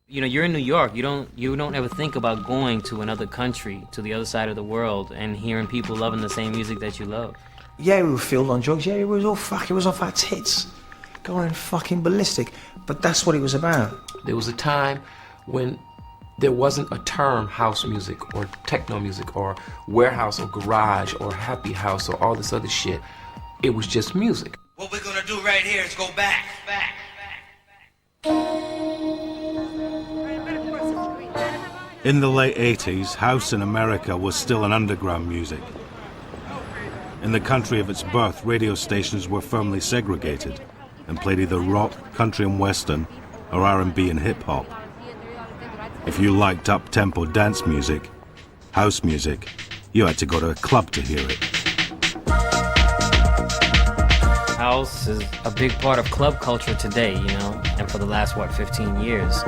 You know, you're in New York. You don't ever think about going to another country, to the other side of the world, and hearing people loving the same music that you love. Yeah, we were filled on drugs. Yeah, it was off our tits, going fucking ballistic. But that's what it was about. There was a time when there wasn't a term house music or techno music or warehouse or garage or happy house or all this other shit. It was just music. What we're gonna do right here is go back. In the late 80s, house in America was still an underground music. In the country of its birth, radio stations were firmly segregated and played either rock, country and western, or R&B and hip-hop. If you liked up-tempo dance music, house music, you had to go to a club to hear it. House is a big part of club culture today, you know, and for the last, 15 years.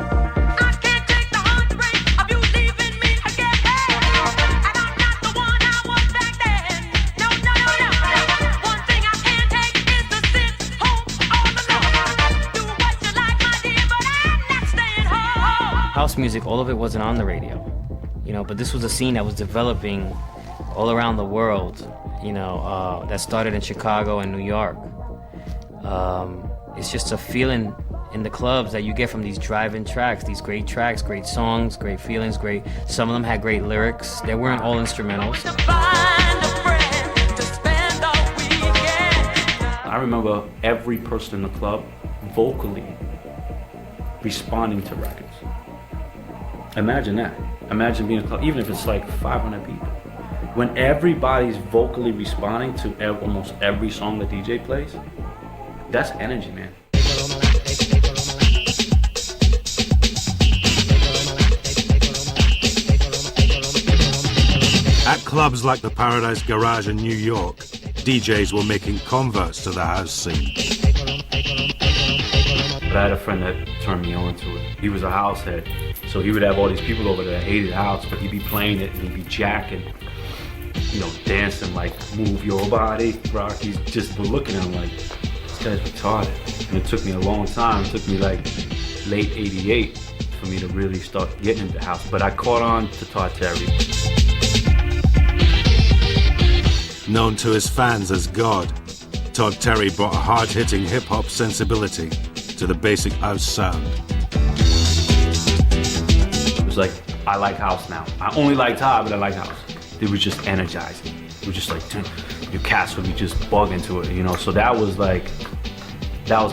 House music, all of it wasn't on the radio, you know, but this was a scene that was developing all around the world, you know, that started in Chicago and New York. It's just a feeling in the clubs that you get from these drive-in tracks, these great tracks, great songs, great feelings, some of them had great lyrics. They weren't all instrumentals. I remember every person in the club vocally responding to records. Imagine that. Imagine being in a club, even if it's like 500 people. When everybody's vocally responding to almost every song the DJ plays, that's energy, man. At clubs like the Paradise Garage in New York, DJs were making converts to the house scene. But I had a friend that turned me on to it. He was a house head, so he would have all these people over there that hated house, but he'd be playing it and he'd be jacking, you know, dancing like Move Your Body, rock. He's just looking at him like, this guy's retarded. And it took me a long time. It took me like late '88 for me to really start getting into house. But I caught on to Todd Terry. Known to his fans as God, Todd Terry brought a hard-hitting hip-hop sensibility to the basic house sound. It was like, I like house now. I only liked Todd, but I like house. It was just energizing. It was just like, your cats would be just bug into it, you know? So that was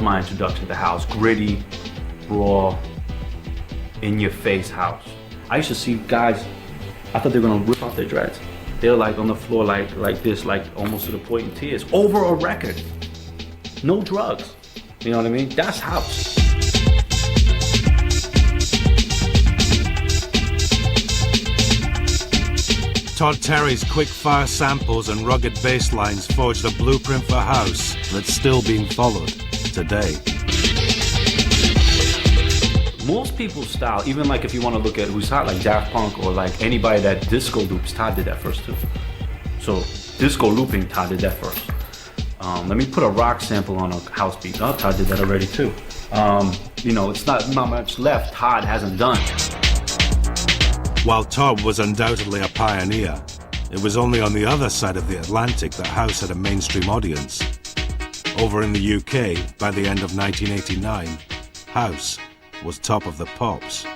my introduction to house. Gritty, raw, in-your-face house. I used to see guys, I thought they were gonna rip off their dreads. They were like on the floor like this, like almost to the point of tears, over a record. No drugs. You know what I mean? That's house. Todd Terry's quick-fire samples and rugged bass lines forged a blueprint for house that's still being followed today. Most people's style, even like if you want to look at who's hot, like Daft Punk or like anybody that disco loops, Todd did that first too. So disco looping, Todd did that first. Let me put a rock sample on a house beat. Oh, Todd did that already too. You know, it's not much left Todd hasn't done. While Todd was undoubtedly a pioneer, it was only on the other side of the Atlantic that house had a mainstream audience. Over in the UK, by the end of 1989, house was top of the pops.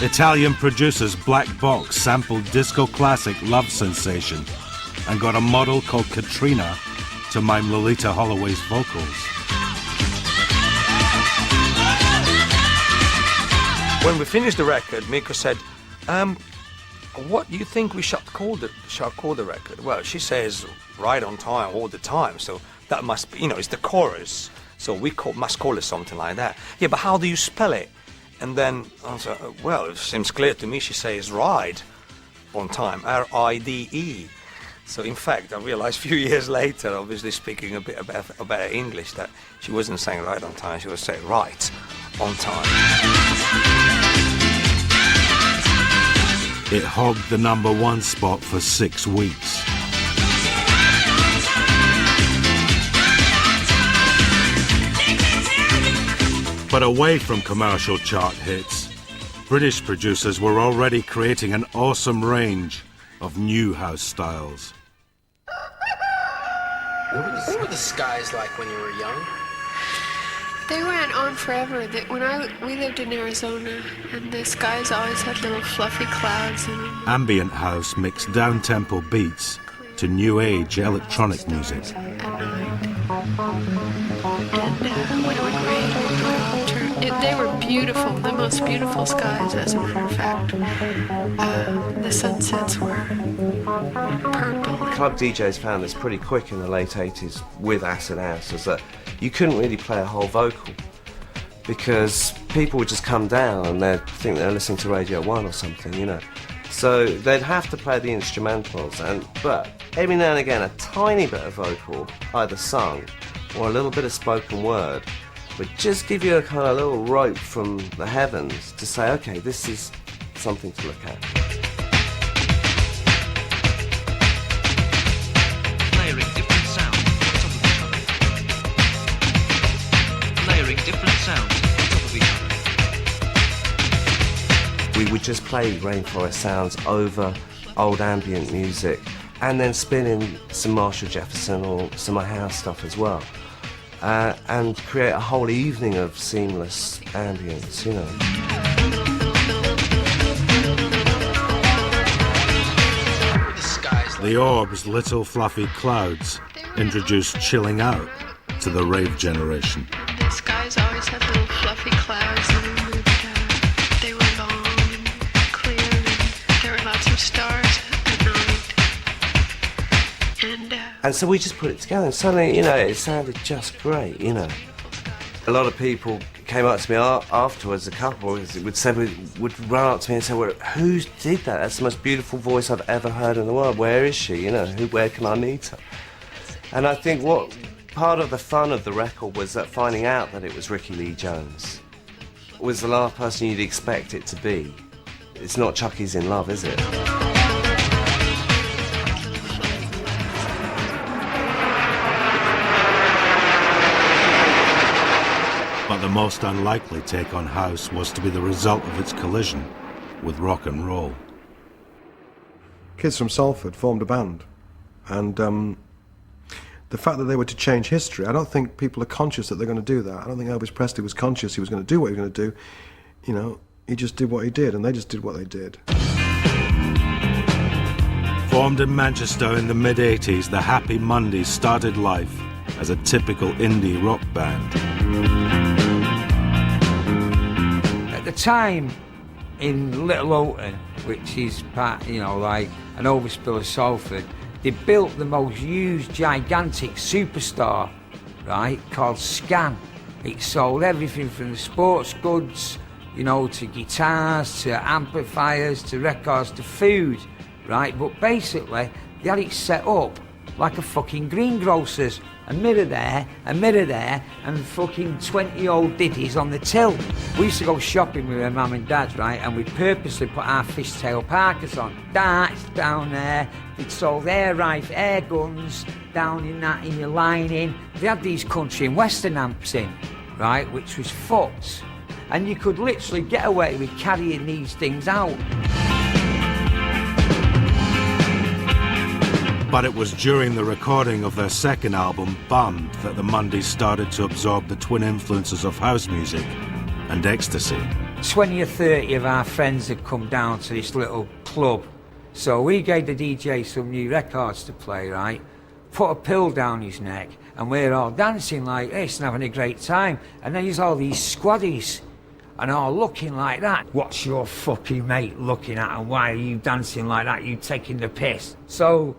Italian producers Black Box sampled disco classic Love Sensation and got a model called Katrina to mime Lolita Holloway's vocals. When we finished the record, Miko said, what do you think we shall call the record? Well, she says, right on time, all the time, so that must be, it's the chorus, so we must call it something like that. Yeah, but how do you spell it? And then I said, well, it seems clear to me, she says ride on time, R-I-D-E. So in fact, I realized a few years later, obviously speaking a bit about English, that she wasn't saying right on time, she was saying right on time. It hogged the #1 spot for 6 weeks. But away from commercial chart hits, British producers were already creating an awesome range of new house styles. What were the skies like when you were young? They went on forever. We lived in Arizona, and the skies always had little fluffy clouds in them. Ambient house mixed down-tempo beats to new age electronic music. At night. And when it would rain, they were beautiful, the most beautiful skies, as a matter of fact. The sunsets were purple. Club DJs found this pretty quick in the late 80s with acid house, is that you couldn't really play a whole vocal because people would just come down and they'd think they're listening to Radio 1 or something, you know. So they'd have to play the instrumentals, but every now and again a tiny bit of vocal, either sung or a little bit of spoken word, would just give you a kind of little rope from the heavens to say, okay, this is something to look at. Layering different sounds on top of each other. Layering different sounds on top of each other. We would just play rainforest sounds over old ambient music and then spin in some Marshall Jefferson or some of my house stuff as well. And create a whole evening of seamless ambience, you know. The Orb's little fluffy clouds introduced chilling out to the rave generation. The skies always had little fluffy clouds in them, and they were long and clear, and there were lots of stars at night. And so we just put it together, and suddenly, you know, it sounded just great, you know. A lot of people came up to me afterwards, a couple would run up to me and say, well, who did that? That's the most beautiful voice I've ever heard in the world. Where is she? You know, where can I meet her? And I think what part of the fun of the record was that finding out that it was Ricky Lee Jones was the last person you'd expect it to be. It's not Chucky's in Love, is it? But the most unlikely take on house was to be the result of its collision with rock and roll. Kids from Salford formed a band, and the fact that they were to change history, I don't think people are conscious that they're going to do that. I don't think Elvis Presley was conscious he was going to do what he was going to do. You know, he just did what he did, and they just did what they did. Formed in Manchester in the mid-80s, the Happy Mondays started life as a typical indie rock band. At the time, in Little Houghton, which is part, you know, like an overspill of Salford, they built the most huge, gigantic superstore, right, called Scan. It sold everything from the sports goods, you know, to guitars, to amplifiers, to records, to food, right? But basically, they had it set up like a fucking greengrocer's. A mirror there, and fucking 20 old ditties on the till. We used to go shopping with our mum and dad, right, and we'd purposely put our fishtail parkas on. Darts down there, they'd sold air guns down in your lining. They had these country and western amps in, right, which was fucked. And you could literally get away with carrying these things out. But it was during the recording of their second album, Bummed, that the Mondays started to absorb the twin influences of house music and ecstasy. 20 or 30 of our friends had come down to this little club. So we gave the DJ some new records to play, right? Put a pill down his neck, and we're all dancing like this and having a great time. And then there's all these squaddies, and all looking like that. What's your fucking mate looking at, and why are you dancing like that? You taking the piss? So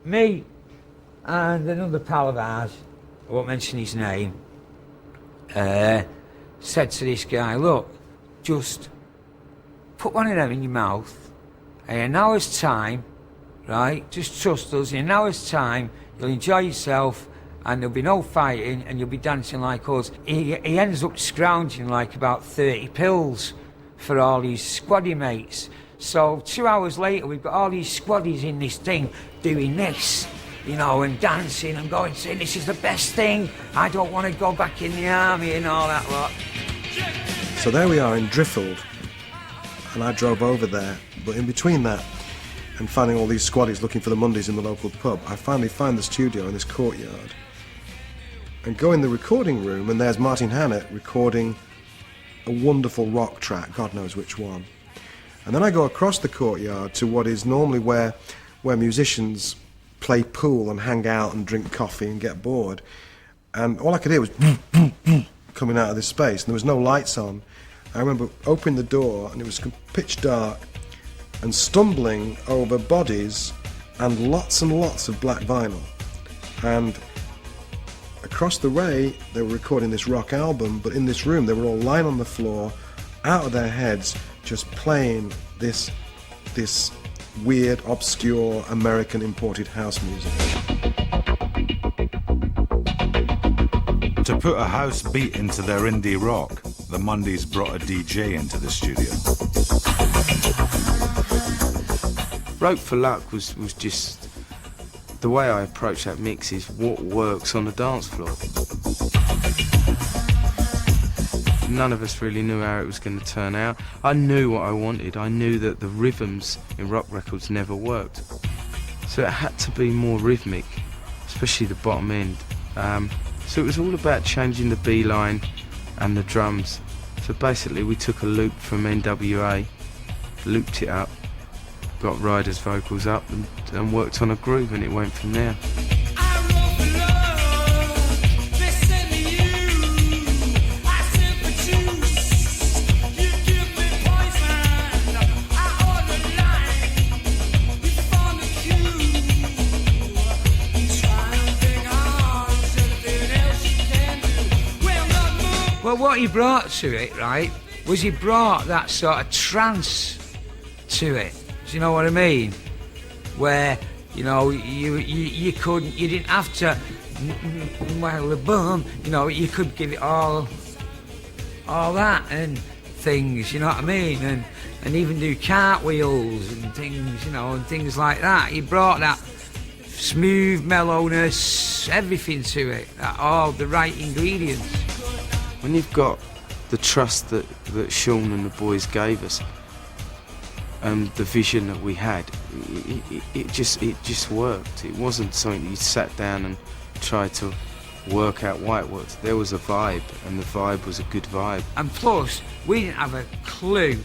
me and another pal of ours, I won't mention his name, said to this guy, look, just put one of them in your mouth, and in an hour's time, right? Just trust us. In an hour's time, you'll enjoy yourself, and there'll be no fighting, and you'll be dancing like us. He ends up scrounging like about 30 pills for all his squaddy mates. So 2 hours later, we've got all these squaddies in this thing doing this, you know, and dancing and going, saying, this is the best thing, I don't want to go back in the army and all that lot. So there we are in Driffield, and I drove over there, but in between that and finding all these squaddies looking for the Mondays in the local pub, I finally find the studio in this courtyard and go in the recording room, and there's Martin Hannett recording a wonderful rock track, God knows which one. And then I go across the courtyard to what is normally where musicians play pool and hang out and drink coffee and get bored. And all I could hear was coming out of this space, and there was no lights on. I remember opening the door, and it was pitch dark, and stumbling over bodies and lots of black vinyl. And across the way, they were recording this rock album, but in this room, they were all lying on the floor, out of their heads, just playing this weird, obscure, American imported house music. To put a house beat into their indie rock, the Mondays brought a DJ into the studio. Rope for Luck was just the way I approach that mix is what works on the dance floor. None of us really knew how it was going to turn out. I knew what I wanted. I knew that the rhythms in rock records never worked. So it had to be more rhythmic, especially the bottom end. So it was all about changing the B line and the drums. So basically we took a loop from NWA, looped it up, got Ryder's vocals up and worked on a groove, and it went from there. Well, what he brought to it, right, was he brought that sort of trance to it. Do you know what I mean? Where, you know, you didn't have to, well, the boom, you know, you could give it all that and things, you know what I mean? And even do cartwheels and things, you know, and things like that. He brought that smooth mellowness, everything to it, all the right ingredients. When you've got the trust that Sean and the boys gave us, and the vision that we had, it just worked. It wasn't something that you sat down and tried to work out why it worked. There was a vibe, and the vibe was a good vibe. And plus, we didn't have a clue.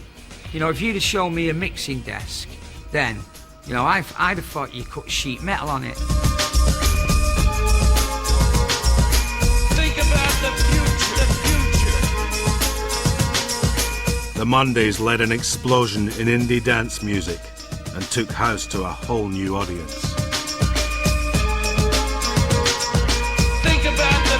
You know, if you'd have shown me a mixing desk, then, you know, I'd have thought you cut sheet metal on it. Think about the future. The Mondays led an explosion in indie dance music and took house to a whole new audience. Think about the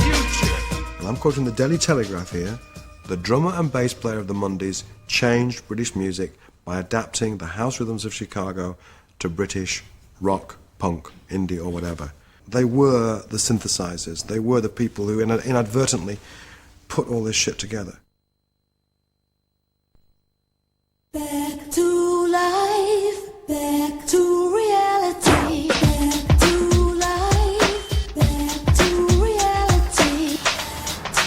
future. And I'm quoting the Daily Telegraph here. The drummer and bass player of the Mondays changed British music by adapting the house rhythms of Chicago to British rock, punk, indie or whatever. They were the synthesizers. They were the people who inadvertently put all this shit together. Back to life, back to reality, back to life, back to reality.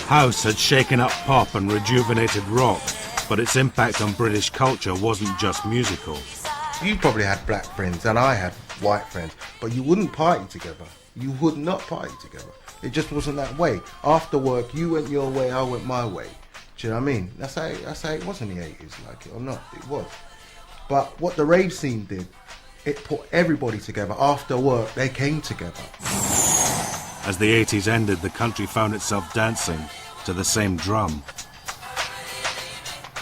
House had shaken up pop and rejuvenated rock, but its impact on British culture wasn't just musical. You probably had black friends and I had white friends, but you wouldn't party together. You would not party together. It just wasn't that way. After work, you went your way, I went my way. Do you know what I mean? That's how it was in the 80s, like it or not, it was. But what the rave scene did, it put everybody together. After work, they came together. As the 80s ended, the country found itself dancing to the same drum.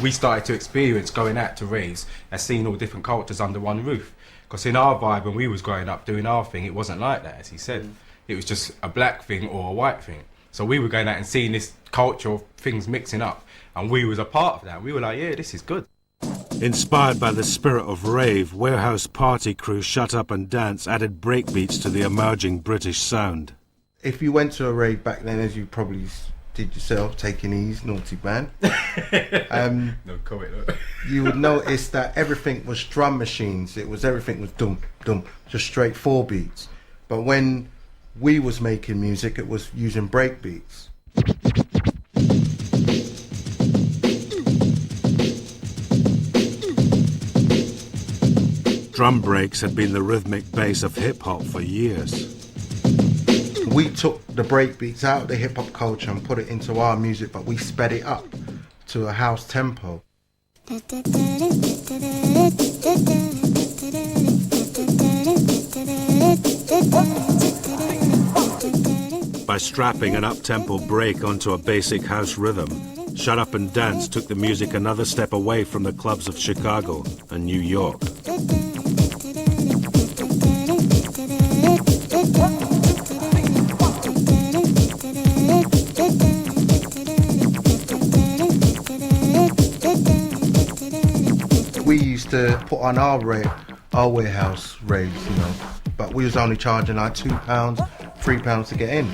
We started to experience going out to raves and seeing all different cultures under one roof. Because in our vibe, when we was growing up doing our thing, it wasn't like that, as he said. It was just a black thing or a white thing. So we were going out and seeing this culture of things mixing up, and we was a part of that. We were like, yeah, this is good. Inspired by the spirit of rave, warehouse party crew Shut Up and Dance added breakbeats to the emerging British sound. If you went to a rave back then, as you probably did yourself, taking ease, naughty man, No comment. you would notice that everything was drum machines. Everything was dum dum, just straight 4 beats. But when we was making music, it was using break beats. Drum breaks had been the rhythmic base of hip-hop for years. We took the break beats out of the hip-hop culture and put it into our music, but we sped it up to a house tempo. By strapping an up-tempo break onto a basic house rhythm, Shut Up and Dance took the music another step away from the clubs of Chicago and New York. We used to put on our warehouse raves, you know, but we was only charging like £2, £3 to get in.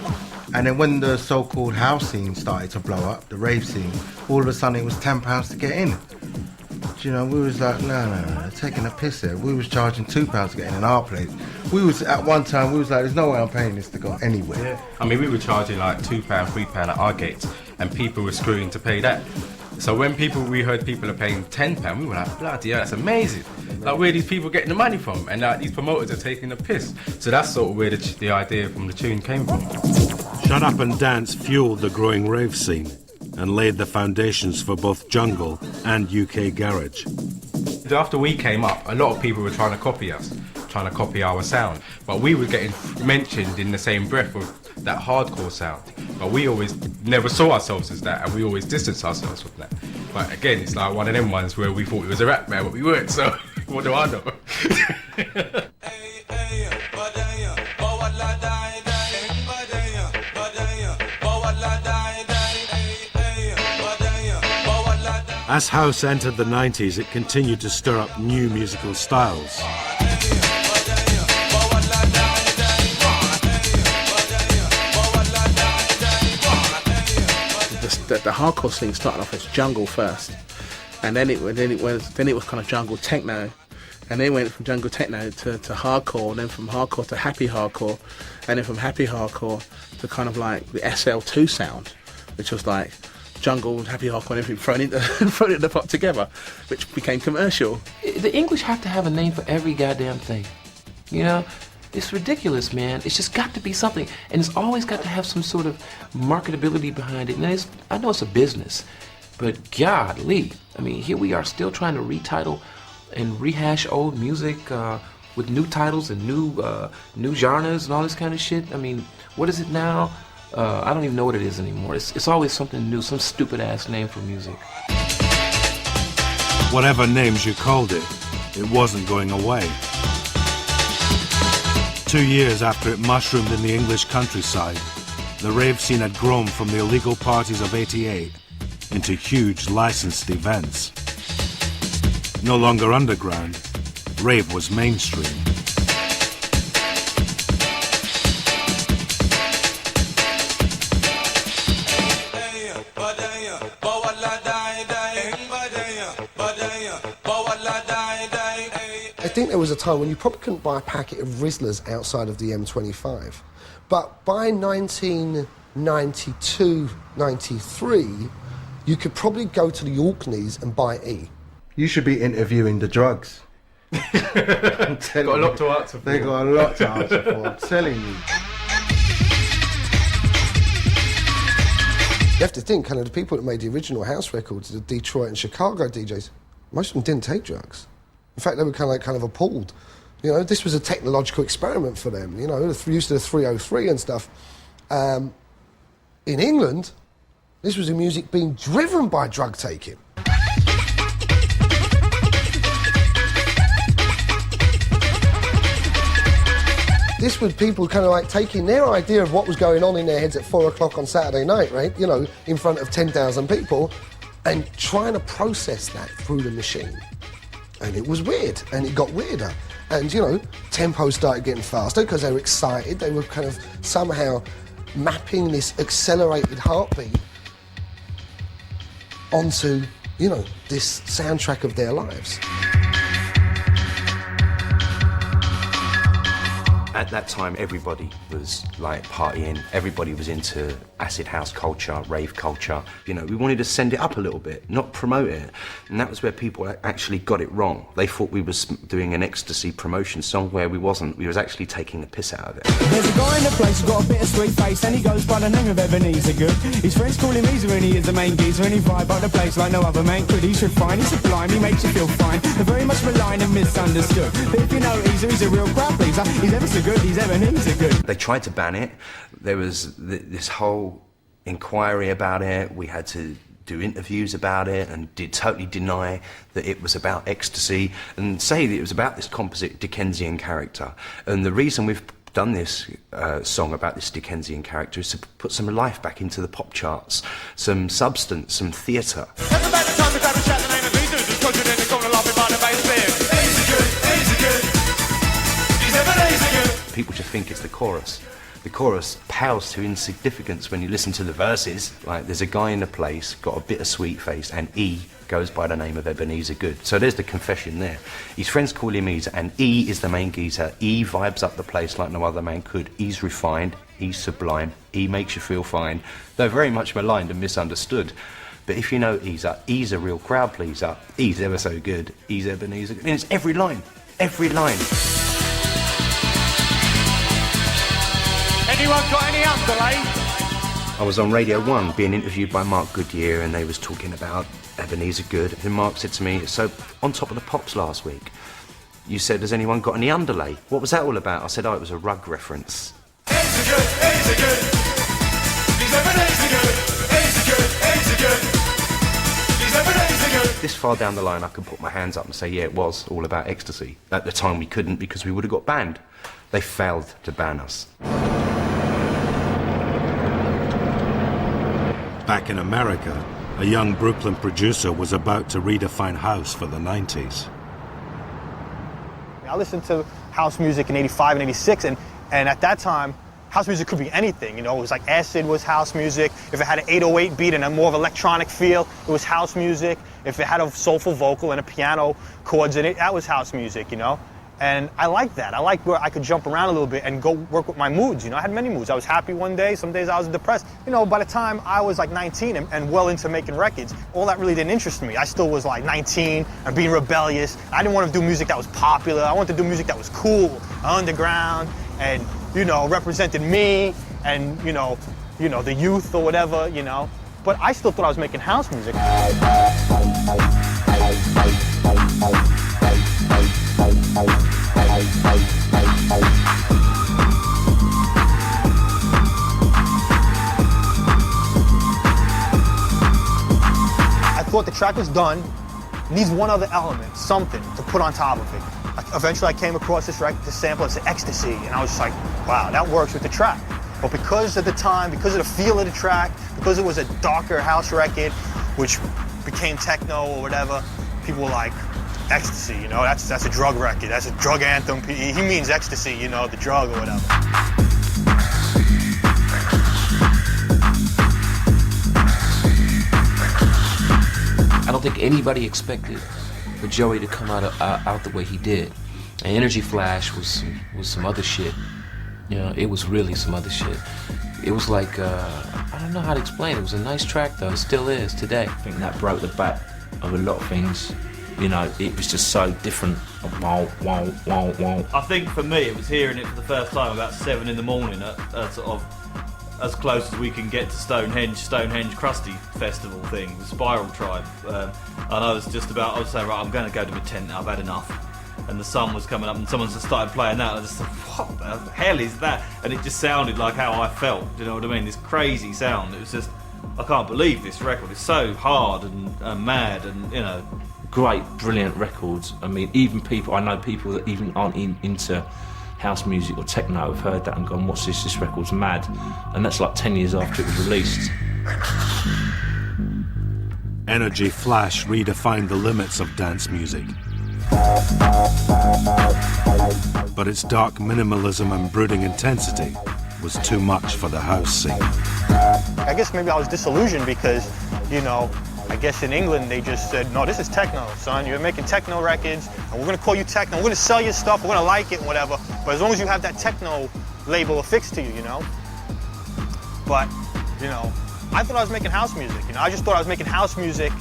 And then when the so-called house scene started to blow up, the rave scene, all of a sudden it was £10 to get in. You know, we was like, no, they're taking a piss here. We was charging £2 to get in our place. We was, at one time, we was like, there's no way I'm paying this to go anywhere. Yeah. I mean, we were charging like £2, £3 at our gates, and people were screwing to pay that. So when we heard people are paying £10, we were like, bloody hell, that's amazing. Like, where are these people getting the money from? And these promoters are taking the piss. So that's sort of where the idea from the tune came from. Shut Up and Dance fueled the growing rave scene and laid the foundations for both jungle and UK garage. After we came up, a lot of people were trying to copy us, trying to copy our sound. But we were getting mentioned in the same breath with that hardcore sound. But we always never saw ourselves as that, and we always distanced ourselves from that. But again, it's like one of them ones where we thought it was a rap man, but we weren't, so what do I know? As house entered the 90s, it continued to stir up new musical styles. The hardcore scene started off as jungle first, and then it was kind of jungle techno, and then went from jungle techno to hardcore, and then from hardcore to happy hardcore, and then from happy hardcore to kind of like the SL2 sound, which was like jungle, happy hardcore, and everything thrown in the pot together, which became commercial. The English have to have a name for every goddamn thing, you know? It's ridiculous, man. It's just got to be something, and it's always got to have some sort of marketability behind it. And I know it's a business, but godly, I mean, here we are still trying to retitle and rehash old music with new titles and new genres and all this kind of shit. I mean, what is it now? I don't even know what it is anymore. It's always something new, some stupid ass name for music. Whatever names you called it, it wasn't going away. 2 years after it mushroomed in the English countryside, the rave scene had grown from the illegal parties of '88 into huge licensed events. No longer underground, rave was mainstream. I think there was a time when you probably couldn't buy a packet of Rizzlers outside of the M25. But by 1992, 93, you could probably go to the Orkneys and buy E. You should be interviewing the drugs. I'm telling Got a lot you. to answer for. They got a lot to answer for, I'm telling you. You have to think, kind of the people that made the original house records, the Detroit and Chicago DJs, most of them didn't take drugs. In fact, they were kind of appalled. You know, this was a technological experiment for them. You know, used to the 303 and stuff. In England, this was a music being driven by drug taking. This was people kind of like taking their idea of what was going on in their heads at 4 o'clock on Saturday night, right? You know, in front of 10,000 people, and trying to process that through the machine. And it was weird, and it got weirder. And, you know, tempo started getting faster because they were excited. They were kind of somehow mapping this accelerated heartbeat onto, you know, this soundtrack of their lives. At that time, everybody was like partying. Everybody was into acid house culture, rave culture. You know, we wanted to send it up a little bit, not promote it. And that was where people actually got it wrong. They thought we was doing an ecstasy promotion song where we wasn't. We was actually taking the piss out of it. There's a guy in the place who's got a bit of sweet face and he goes by the name of Ebenezer Good. His friends call him Easer and he is the main geezer and he vibe up the place like no other man could. He's refined, he's sublime, he makes you feel fine. They're very much maligned and misunderstood. But if you know Easer, he's a real crowd pleaser. He's ever so good, he's Ebenezer Good. They tried to ban it. There was this whole inquiry about it. We had to do interviews about it and totally deny that it was about ecstasy and say that it was about this composite Dickensian character. And the reason we've done this song about this Dickensian character is to put some life back into the pop charts, some substance, some theatre. People just think it's the chorus. The chorus pales to insignificance when you listen to the verses. Like, there's a guy in the place, got a bittersweet face, and E goes by the name of Ebenezer Good. So there's the confession there. His friends call him Easer, and E is the main geezer. E vibes up the place like no other man could. E's refined, E's sublime, E makes you feel fine. Though very much maligned and misunderstood. But if you know Easer, E's a real crowd pleaser. E's ever so good. E's Ebenezer Good. And it's every line. Every line. Anyone got any underlay? I was on Radio 1 being interviewed by Mark Goodyear and they was talking about Ebenezer Good. And Mark said to me, so on Top of the Pops last week, you said, has anyone got any underlay? What was that all about? I said, oh, it was a rug reference. Ebenezer Good, Ebenezer Good. He's Ebenezer Good, Ebenezer Good, Ebenezer Good. He's Ebenezer Good. This far down the line, I could put my hands up and say, yeah, it was all about ecstasy. At the time, we couldn't because we would have got banned. They failed to ban us. Back in America, a young Brooklyn producer was about to redefine house for the 90s. I listened to house music in 85 and 86, and at that time, house music could be anything, you know. It was like acid was house music. If it had an 808 beat and a more of electronic feel, it was house music. If it had a soulful vocal and a piano chords in it, that was house music, you know. And I liked that. I liked where I could jump around a little bit and go work with my moods, you know. I had many moods. I was happy one day, some days I was depressed. You know, by the time I was like 19 and well into making records, all that really didn't interest me. I still was like 19 and being rebellious. I didn't want to do music that was popular. I wanted to do music that was cool, underground, and, you know, represented me and, you know, the youth or whatever, you know. But I still thought I was making house music. I thought the track was done, needs one other element, something to put on top of it. Eventually I came across this sample, it's Ecstasy, and I was just like, wow, that works with the track. But because of the time, because of the feel of the track, because it was a darker house record, which became techno or whatever, people were like, Ecstasy, you know, that's a drug record, that's a drug anthem. He means ecstasy, you know, the drug or whatever. I don't think anybody expected for Joey to come out the way he did. And Energy Flash was some other shit. You know, it was really some other shit. It was like, I don't know how to explain it. It was a nice track though, it still is today. I think that broke the back of a lot of things. You know, it was just so different. Wow, wow, wow, wow. I think for me, it was hearing it for the first time about 7 in the morning at sort of as close as we can get to Stonehenge Krusty Festival thing, the Spiral Tribe. And I was saying, right, I'm going to go to my tent now, I've had enough. And the sun was coming up and someone just started playing that, and I just thought, what the hell is that? And it just sounded like how I felt, do you know what I mean? This crazy sound. It was just, I can't believe this record. It's so hard and mad and, you know. Great, brilliant records. I mean, I know people that even aren't into house music or techno have heard that and gone, what's this? This record's mad. And that's like 10 years after it was released. Energy Flash redefined the limits of dance music. But its dark minimalism and brooding intensity was too much for the house scene. I guess maybe I was disillusioned because, you know, I guess in England they just said, no, this is techno, son. You're making techno records, and we're gonna call you techno. We're gonna sell your stuff, we're gonna like it and whatever. But as long as you have that techno label affixed to you, you know? But, you know, I thought I was making house music, you know? I just thought I was making house music,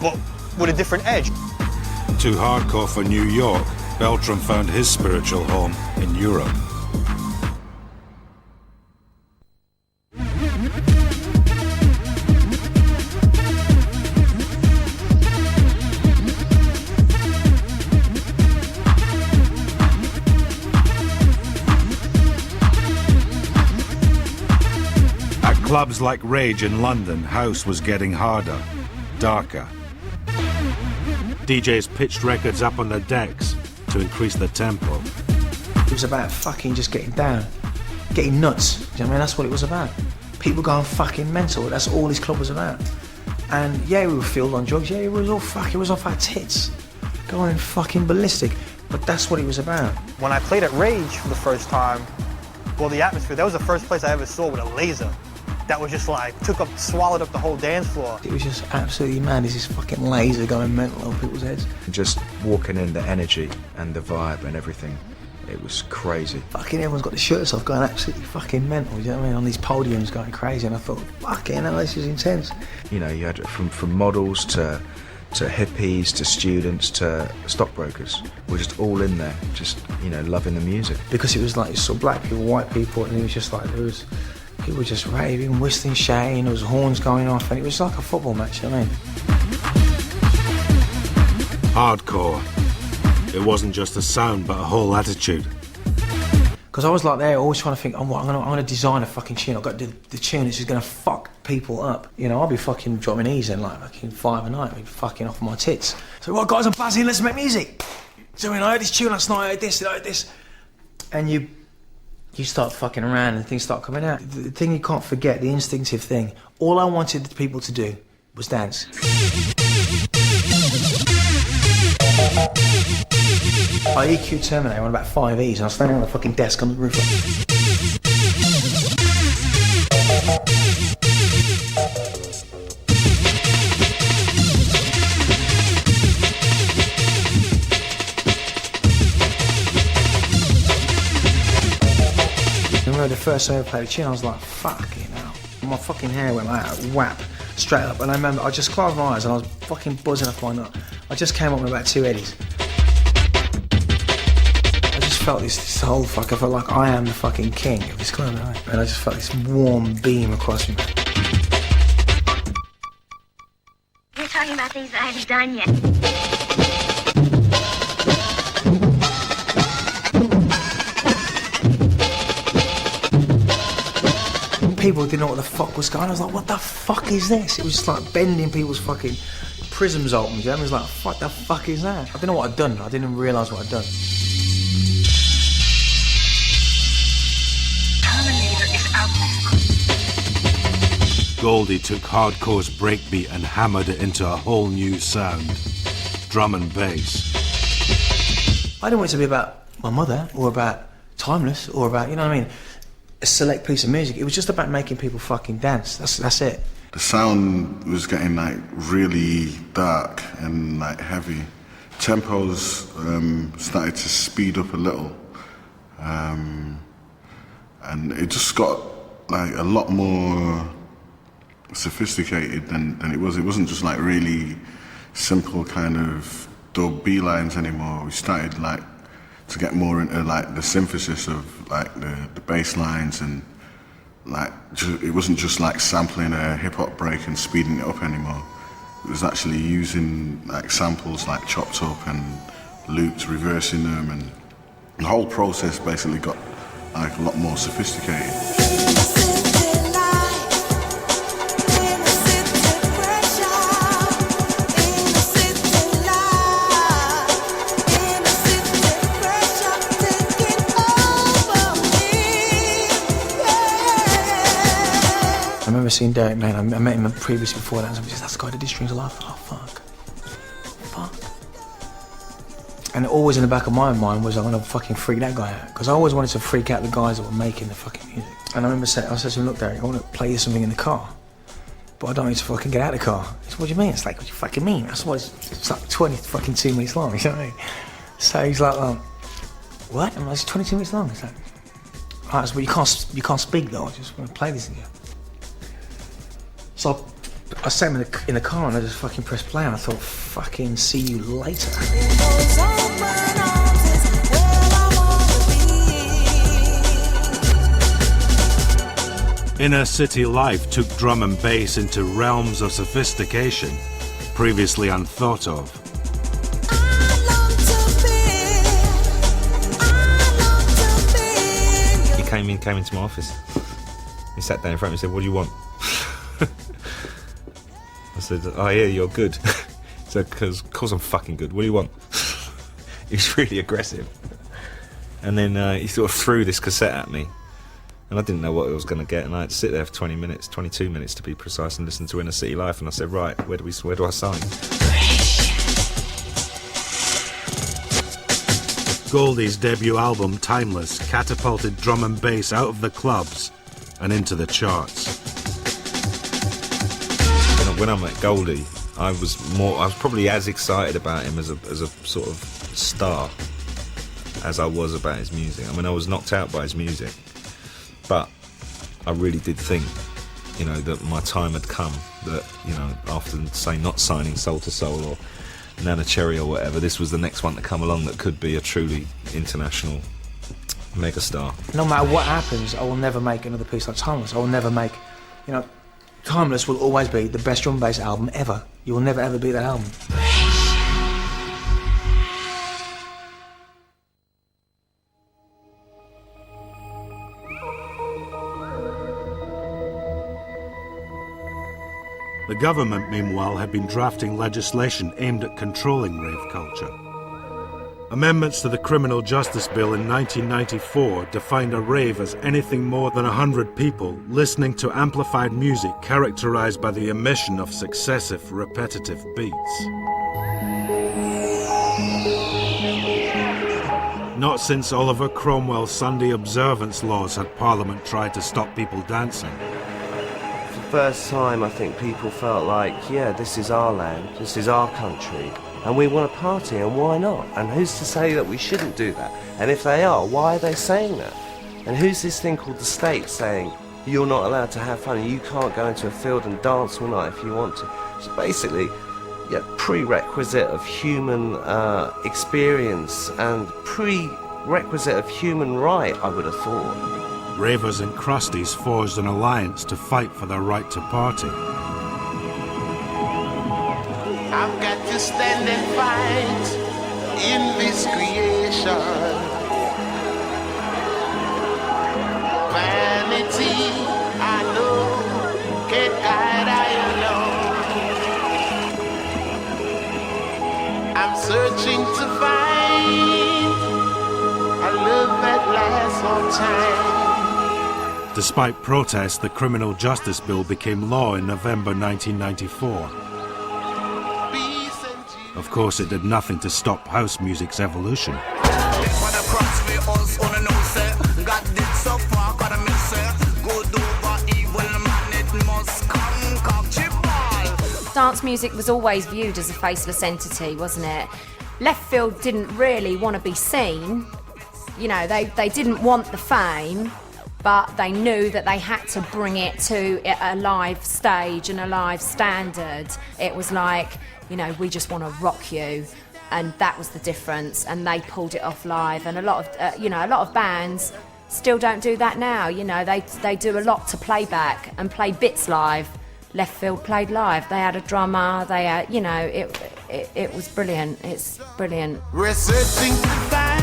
but with a different edge. Too hardcore for New York, Beltram found his spiritual home in Europe. At clubs like Rage in London, house was getting harder, darker. DJs pitched records up on the decks to increase the tempo. It was about fucking just getting down, getting nuts. Do you know what I mean? That's what it was about. People going fucking mental. That's all this club was about. And yeah, we were filled on drugs. Yeah, it was off our tits, going fucking ballistic. But that's what it was about. When I played at Rage for the first time, well, the atmosphere, that was the first place I ever saw with a laser. That was just like, swallowed up the whole dance floor. It was just absolutely mad. There's this fucking laser going mental on people's heads. Just walking in, the energy and the vibe and everything, it was crazy. Fucking everyone's got the shirts off going absolutely fucking mental, you know what I mean? On these podiums going crazy, and I thought, fucking hell, this is intense. You know, you had from models to hippies to students to stockbrokers. We're just all in there, just, you know, loving the music. Because it was like, you saw black people, white people, and it was just like, people just raving, whistling, shouting, there was horns going off, and it was like a football match, you know what I mean? Hardcore. It wasn't just a sound, but a whole attitude. Because I was like there, always trying to think, I'm gonna design a fucking tune. I've got the tune that's just gonna fuck people up. You know, I'll be fucking dropping E's in like fucking 5 a night, I'll be fucking off my tits. So, right guys, I'm buzzing, let's make music. So, I heard this tune last night, I heard this. And you start fucking around and things start coming out. The thing you can't forget, the instinctive thing, all I wanted the people to do was dance. I EQ Terminator on about 5 E's and I was standing on the fucking desk on the roof. I remember the first time I played a tune, I was like, fucking hell. My fucking hair went like that, whap, straight up. And I remember I just closed my eyes and I was fucking buzzing off my nut. I just came up with about 2 eddies. I just felt this whole I felt like I am the fucking king of this club, right? And I just felt this warm beam across me. You're talking about things I haven't done yet. People didn't know what the fuck was going on. I was like, what the fuck is this? It was just like bending people's fucking prisms open, you know? I was like, what the fuck is that? I didn't know what I'd done. I didn't realise what I'd done. Terminator is out there. Goldie took hardcore's breakbeat and hammered it into a whole new sound. Drum and bass. I didn't want it to be about my mother, or about Timeless, or about, you know what I mean, a select piece of music. It was just about making people fucking dance. That's it. The sound was getting like really dark and like heavy. Tempos started to speed up a little, and it just got like a lot more sophisticated than it was. It wasn't just like really simple kind of dub B lines anymore. We started like to get more into like the synthesis of like the bass lines, and like it wasn't just like sampling a hip hop break and speeding it up anymore. It was actually using like samples like chopped up and looped, reversing them, and the whole process basically got like a lot more sophisticated. I remember seeing Derek, man. I met him previously before that, and somebody says, that's the guy that did strings a lot. Oh, fuck. And always in the back of my mind was I'm gonna fucking freak that guy out. Because I always wanted to freak out the guys that were making the fucking music. And I remember saying, I said to him, look Derek, I want to play you something in the car. But I don't need to fucking get out of the car. He said, what do you mean? It's like, what do you fucking mean? That's why it's like 22 minutes long, you know what I mean? So he's like, what? I'm like, it's 22 minutes long. He's like, alright, so you can't speak though, I just want to play this again. So I sat him in the car and I just fucking pressed play and I thought, fucking see you later. Inner city life took drum and bass into realms of sophistication previously unthought of. He came into my office. He sat down in front of me and said, what do you want? I said, oh yeah, you're good. He said, of course I'm fucking good. What do you want? He was really aggressive. And then he sort of threw this cassette at me. And I didn't know what I was going to get, and I had to sit there for 20 minutes, 22 minutes to be precise, and listen to Inner City Life. And I said, right, where do I sign? Goldie's debut album, Timeless, catapulted drum and bass out of the clubs and into the charts. When I met Goldie, I was probably as excited about him as a sort of star as I was about his music. I mean, I was knocked out by his music. But I really did think, you know, that my time had come, that, you know, after, say, not signing Soul to Soul or Nana Cherry or whatever, this was the next one to come along that could be a truly international megastar. No matter what happens, I will never make another piece like Timeless. I will never make, you know, Timeless will always be the best drum and bass album ever. You will never ever beat that album. The government, meanwhile, had been drafting legislation aimed at controlling rave culture. Amendments to the Criminal Justice Bill in 1994 defined a rave as anything more than 100 people listening to amplified music characterized by the emission of successive, repetitive beats. Not since Oliver Cromwell's Sunday observance laws had Parliament tried to stop people dancing. First time I think people felt like, yeah, this is our land, this is our country, and we want to party, and why not? And who's to say that we shouldn't do that? And if they are, why are they saying that? And who's this thing called the state saying, you're not allowed to have fun, you can't go into a field and dance all night if you want to? It's basically a prerequisite of human experience and prerequisite of human right, I would have thought. Ravers and Crusties forged an alliance to fight for their right to party. I've got to stand and fight in this creation. Vanity, I know, can't hide, I alone. I'm searching to find a love that lasts all time. Despite protests, the Criminal Justice Bill became law in November 1994. Of course, it did nothing to stop house music's evolution. Dance music was always viewed as a faceless entity, wasn't it? Left Field didn't really want to be seen. You know, they didn't want the fame, but they knew that they had to bring it to a live stage and a live standard. It was like, you know, we just want to rock you, and that was the difference. And they pulled it off live, and a lot of bands still don't do that now. You know, they do a lot to play back and play bits live. Left Field played live. They had a drummer. They had, you know, it was brilliant. It's brilliant. We're searching to find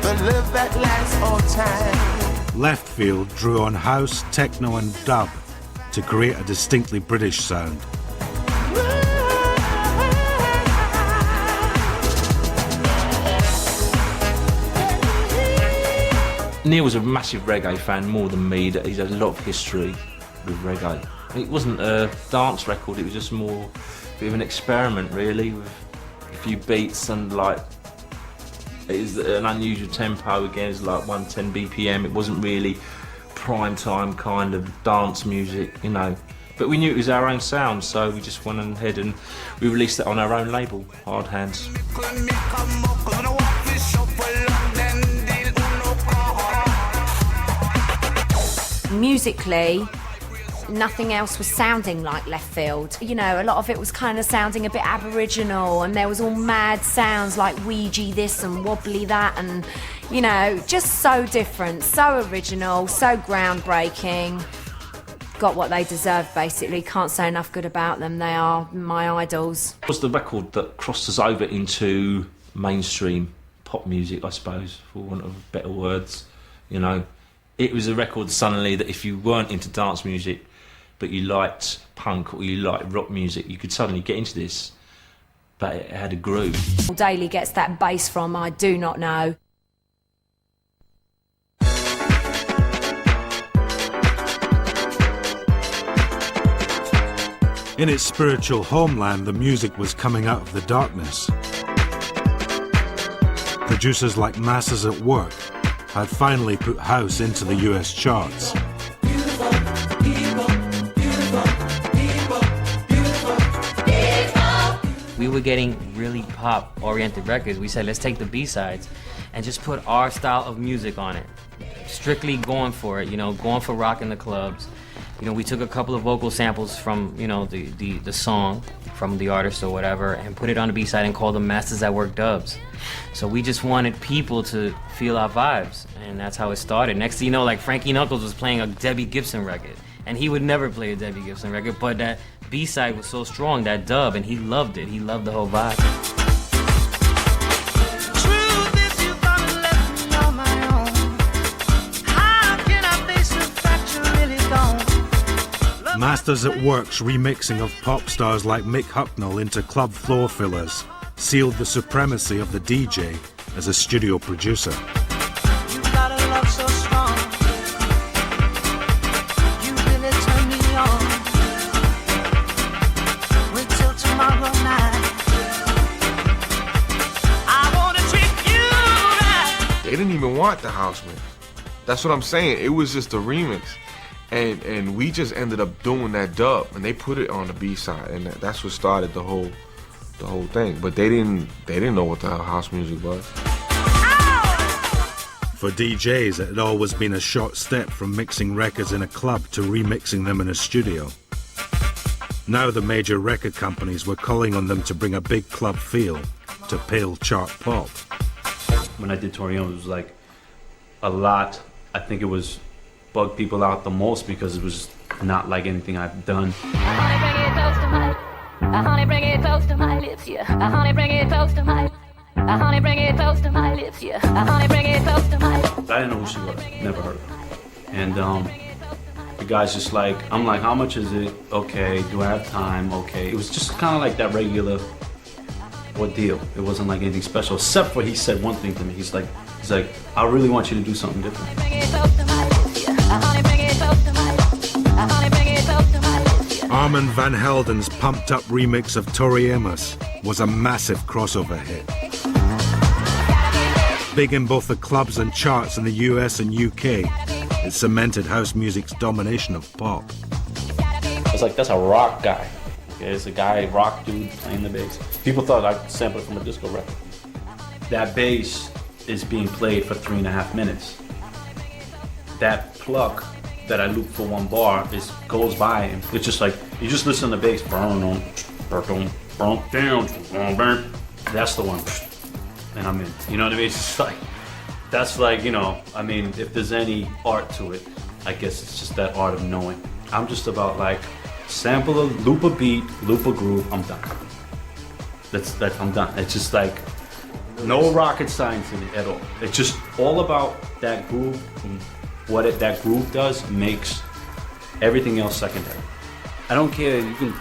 the love that lasts all time. Left Field drew on house, techno and dub to create a distinctly British sound. Neil was a massive reggae fan, more than me. That he's had a lot of history with reggae. It wasn't a dance record, it was just more a bit of an experiment really with few beats and like it is an unusual tempo. Again, it's like 110 BPM. It wasn't really prime time kind of dance music, you know. But we knew it was our own sound, so we just went ahead and we released it on our own label, Hard Hands. Musically, nothing else was sounding like Left Field. You know, a lot of it was kind of sounding a bit Aboriginal, and there was all mad sounds like Ouija this and wobbly that, and, you know, just so different, so original, so groundbreaking. Got what they deserve, basically. Can't say enough good about them. They are my idols. It was the record that crossed us over into mainstream pop music, I suppose, for want of better words. You know, it was a record suddenly that if you weren't into dance music, but you liked punk or you liked rock music, you could suddenly get into this. But it had a groove. Daly gets that bass from, I do not know. In its spiritual homeland, the music was coming out of the darkness. Producers like Masters at Work had finally put house into the US charts. We were getting really pop-oriented records. We said, let's take the B-sides and just put our style of music on it. Strictly going for it, you know, going for rock in the clubs. You know, we took a couple of vocal samples from, you know, the song from the artist or whatever and put it on the B-side and called them Masters at Work dubs. So we just wanted people to feel our vibes, and that's how it started. Next thing you know, like Frankie Knuckles was playing a Debbie Gibson record, and he would never play a Debbie Gibson record, but that B-side was so strong, that dub, and he loved it. He loved the whole vibe. Masters at Work's remixing of pop stars like Mick Hucknall into club floor fillers sealed the supremacy of the DJ as a studio producer. They didn't even want the house mix. That's what I'm saying. It was just a remix. And we just ended up doing that dub, and they put it on the B-side, and that's what started the whole thing. But they didn't know what the hell house music was. For DJs, it had always been a short step from mixing records in a club to remixing them in a studio. Now the major record companies were calling on them to bring a big club feel to pale chart pop. When I did Tori Amos, it was like a lot. I think it was bugged people out the most because it was not like anything I've done. Honey, bring it close to my lips, yeah. Honey, bring it close to my honey, bring it close to my lips, yeah. Honey, bring it close to my I didn't know who she was, never heard of her. And the guy's just like, I'm like, how much is it? Okay, do I have time? Okay. It was just kind of like that regular ordeal. It wasn't like anything special, except for he said one thing to me. He's like, I really want you to do something different. Armand Van Helden's pumped up remix of Tori Amos was a massive crossover hit. Big in both the clubs and charts in the US and UK, it cemented house music's domination of pop. It's like, that's a rock guy. Okay, it's a guy, rock dude playing the bass. People thought I sampled it from a disco record. That bass is being played for 3.5 minutes. That pluck that I loop for one bar goes by, and it's just like, you just listen to the bass, that's the one, and I'm in. You know what I mean? It's just like, that's like, you know, I mean, if there's any art to it, I guess it's just that art of knowing. I'm just about like, sample a loop a beat, loop a groove, I'm done. I'm done. It's just like, no rocket science in it at all. It's just all about that groove, and what that groove does makes everything else secondary. I don't care, you can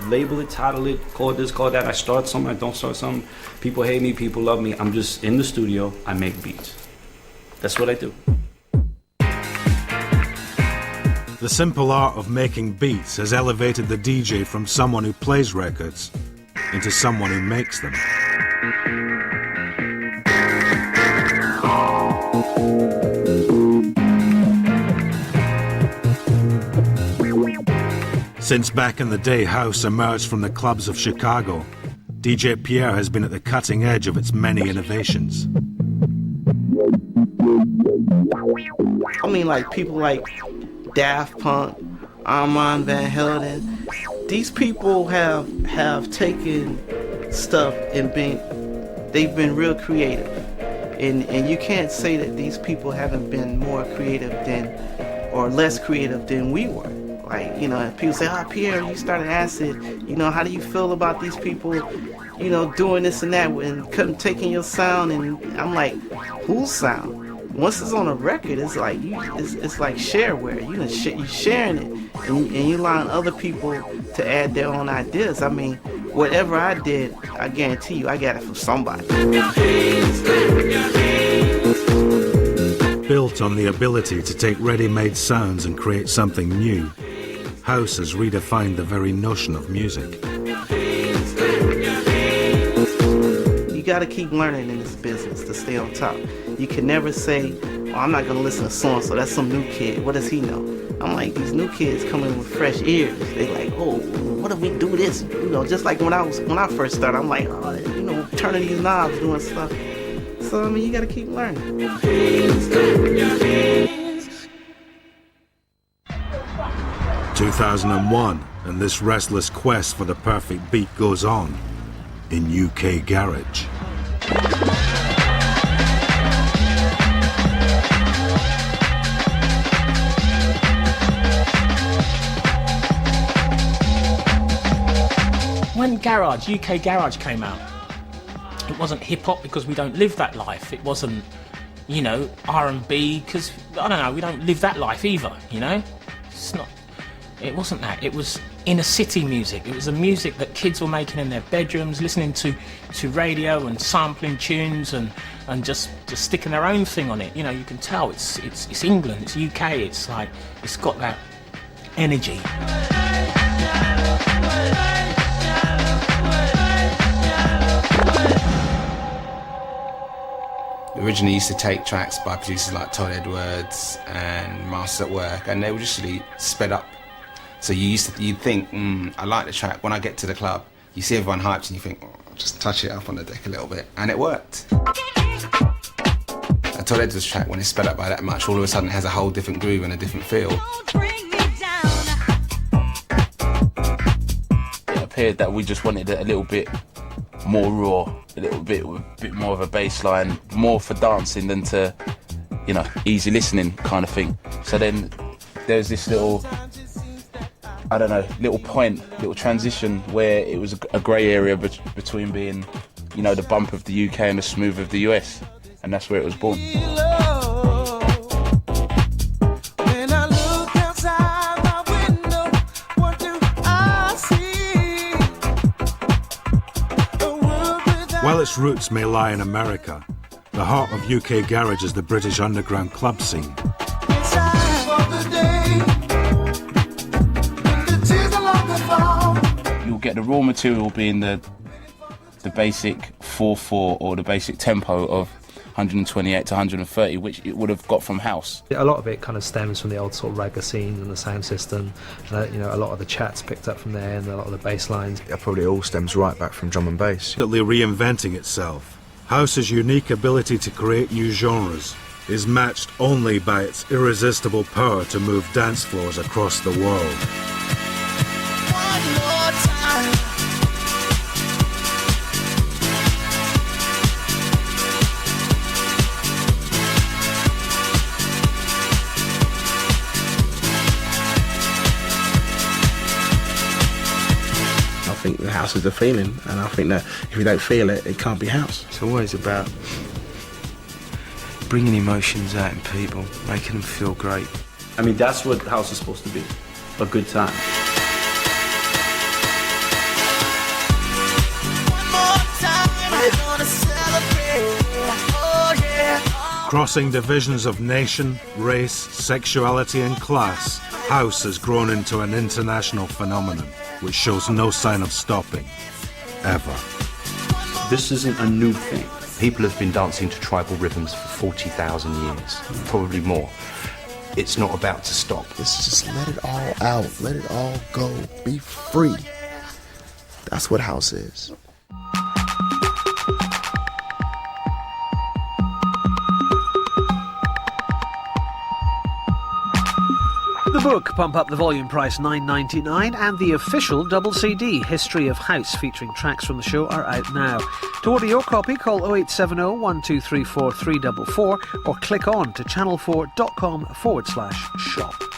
label it, title it, call it this, call it that. I start something, I don't start something. People hate me, people love me. I'm just in the studio, I make beats. That's what I do. The simple art of making beats has elevated the DJ from someone who plays records into someone who makes them. Since back in the day house emerged from the clubs of Chicago, DJ Pierre has been at the cutting edge of its many innovations. I mean, like people like Daft Punk, Armand Van Helden. These people have taken stuff and they've been real creative, and you can't say that these people haven't been more creative than or less creative than we were. Like, you know, people say, "Oh, Pierre, you started acid. You know, how do you feel about these people, you know, doing this and that and taking your sound?" And I'm like, "Whose sound?" Once it's on a record, it's like it's like shareware. You're sharing it, and you allowing other people to add their own ideas. I mean, whatever I did, I guarantee you, I got it from somebody. Built on the ability to take ready-made sounds and create something new, house has redefined the very notion of music. You got to keep learning in this business to stay on top. You can never say, "Oh, I'm not gonna listen to so-and-so, that's some new kid, what does he know?" I'm like, these new kids coming with fresh ears. They like, "Oh, what if we do this?" You know, just like when I first started, I'm like, "Oh, you know, turning these knobs, doing stuff." So I mean, you gotta keep learning. 2001, and this restless quest for the perfect beat goes on in UK garage. When UK garage came out, it wasn't hip-hop because we don't live that life. It wasn't, you know, R&B because, I don't know, we don't live that life either, you know? It wasn't that. It was inner city music. It was the music that kids were making in their bedrooms, listening to radio and sampling tunes and just sticking their own thing on it. You know, you can tell it's England, it's UK, it's like, it's got that energy. Originally used to take tracks by producers like Todd Edwards and Masters at Work, and they were just really sped up. So you'd think, I like the track. When I get to the club, you see everyone hyped and you think, I'll just touch it up on the deck a little bit. And it worked. A Todd Edwards track, when it's sped up by that much, all of a sudden it has a whole different groove and a different feel. It appeared that we just wanted it a little bit more raw, a little bit more of a bass line, more for dancing than to, you know, easy listening kind of thing. So then there's this little, I don't know, little transition where it was a grey area between being, you know, the bump of the UK and the smooth of the US, and that's where it was born. While its roots may lie in America, the heart of UK garage is the British underground club scene. You'll get the raw material being the basic 4/4 or the basic tempo of 128 to 130, which it would have got from house. A lot of it kind of stems from the old sort of ragga scene and the sound system. You know, a lot of the chats picked up from there and a lot of the bass lines. It probably all stems right back from drum and bass. Reinventing itself, house's unique ability to create new genres is matched only by its irresistible power to move dance floors across the world. I think the house is the feeling, and I think that if you don't feel it, it can't be house. It's always about bringing emotions out in people, making them feel great. I mean, that's what house is supposed to be, a good time. Crossing divisions of nation, race, sexuality and class, house has grown into an international phenomenon which shows no sign of stopping, ever. This isn't a new thing. People have been dancing to tribal rhythms for 40,000 years, probably more. it's not about to stop. It's just let it all out, let it all go, be free. That's what house is. The book, Pump Up the Volume, price $9.99, and the official double CD, History of House, featuring tracks from the show, are out now. To order your copy, call 0870 1234 344 or click on to channel4.com/shop.